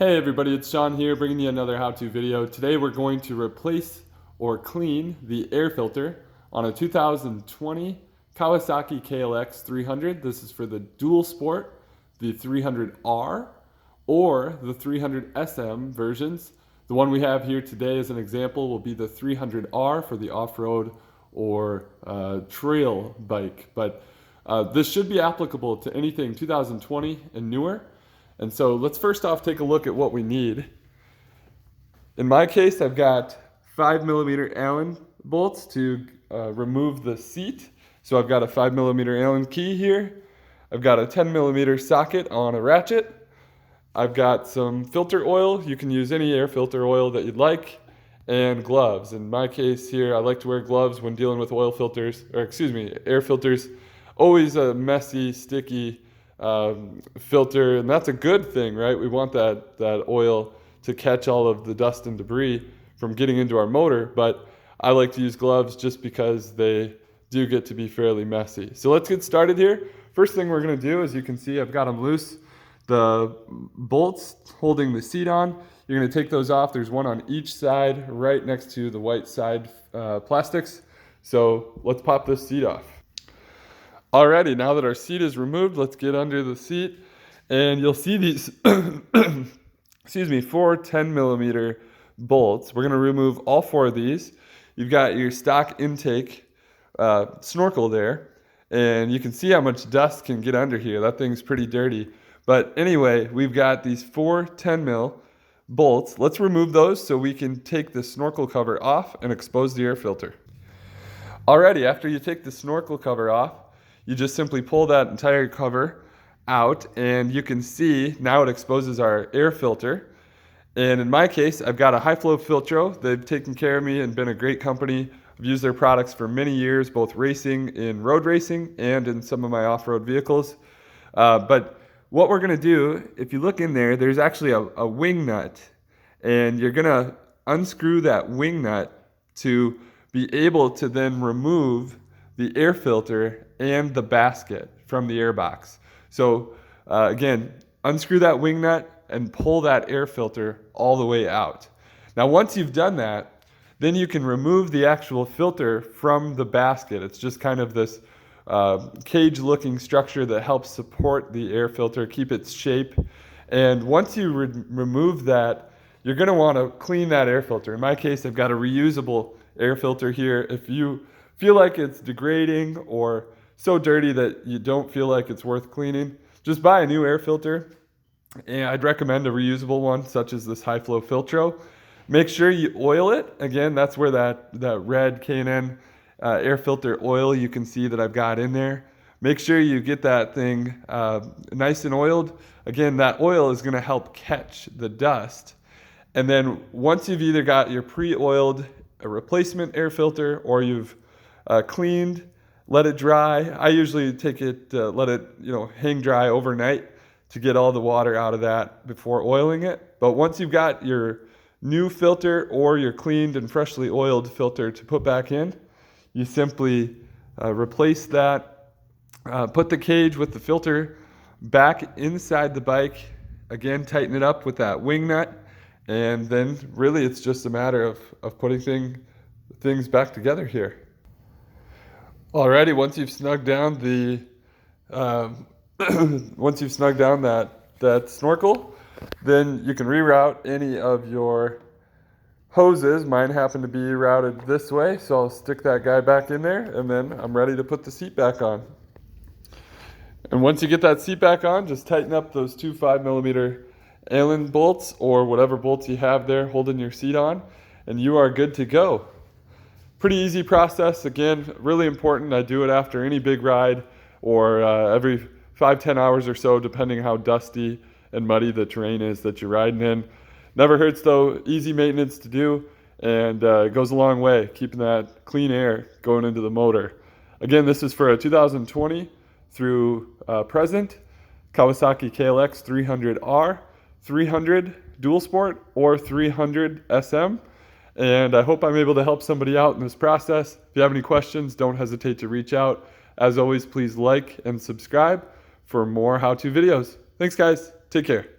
Hey everybody, it's Sean here bringing you another how-to video. Today we're going to replace or clean the air filter on a 2020 Kawasaki KLX 300. This is for the dual sport, the 300R or the 300SM versions. The one we have here today as an example will be the 300R for the off-road or trail bike. But this should be applicable to anything 2020 and newer. And so let's first off take a look at what we need. In my case, I've got 5mm Allen bolts to remove the seat. So I've got a 5mm Allen key here. I've got a 10mm socket on a ratchet. I've got some filter oil. You can use any air filter oil that you'd like, and gloves. In my case here, I like to wear gloves when dealing with oil filters, or excuse me, air filters. Always a messy, sticky filter, and that's a good thing, right? We want that oil to catch all of the dust and debris from getting into our motor, but I like to use gloves just because they do get to be fairly messy. So let's get started here. First thing we're going to do, as you can see, I've got them loose. The bolts holding the seat on, you're going to take those off. There's one on each side right next to the white side plastics. So let's pop this seat off. Alrighty, now that our seat is removed, let's get under the seat, and you'll see these excuse me, 4 10mm bolts. We're going to remove all 4 of these. You've got your stock intake snorkel there, and you can see how much dust can get under here. That thing's pretty dirty. But anyway, we've got these 4 10mm bolts. Let's remove those so we can take the snorkel cover off and expose the air filter. Alrighty, after you take the snorkel cover off, you just simply pull that entire cover out, and you can see now it exposes our air filter. And in my case, I've got a high flow Filtro. They've taken care of me and been a great company. I've used their products for many years, both racing, in road racing, and in some of my off-road vehicles. But what we're gonna do, if you look in there, there's actually a wing nut, and you're gonna unscrew that wing nut to be able to then remove the air filter and the basket from the air box. So again, unscrew that wing nut and pull that air filter all the way out. Now once you've done that, then you can remove the actual filter from the basket. It's just kind of this cage looking structure that helps support the air filter, keep its shape. And once you remove that, you're going to want to clean that air filter. In my case, I've got a reusable air filter here. If you feel like it's degrading or so dirty that you don't feel like it's worth cleaning, just buy a new air filter. And I'd recommend a reusable one, such as this high flow Filtro. Make sure you oil it. Again, that's where that red K&N air filter oil you can see that I've got in there. Make sure you get that thing nice and oiled. Again, that oil is going to help catch the dust. And then once you've either got your pre-oiled a replacement air filter or you've cleaned, let it dry. I usually take it, let it hang dry overnight to get all the water out of that before oiling it. But once you've got your new filter or your cleaned and freshly oiled filter to put back in, you simply replace that, put the cage with the filter back inside the bike. Again, tighten it up with that wing nut, and then really it's just a matter of putting things back together here. Alrighty, once you've snugged down that snorkel, then you can reroute any of your hoses. Mine happen to be routed this way, so I'll stick that guy back in there, and then I'm ready to put the seat back on. And once you get that seat back on, just tighten up those 2 5mm Allen bolts or whatever bolts you have there holding your seat on, and you are good to go. Pretty easy process. Again, really important. I do it after any big ride or every 5-10 hours or so, depending how dusty and muddy the terrain is that you're riding in. Never hurts though. Easy maintenance to do, and it goes a long way, keeping that clean air going into the motor. Again, this is for a 2020 through present Kawasaki KLX 300R, 300 dual sport, or 300 SM. And I hope I'm able to help somebody out in this process. If you have any questions, don't hesitate to reach out. As always, please like and subscribe for more how-to videos. Thanks, guys. Take care.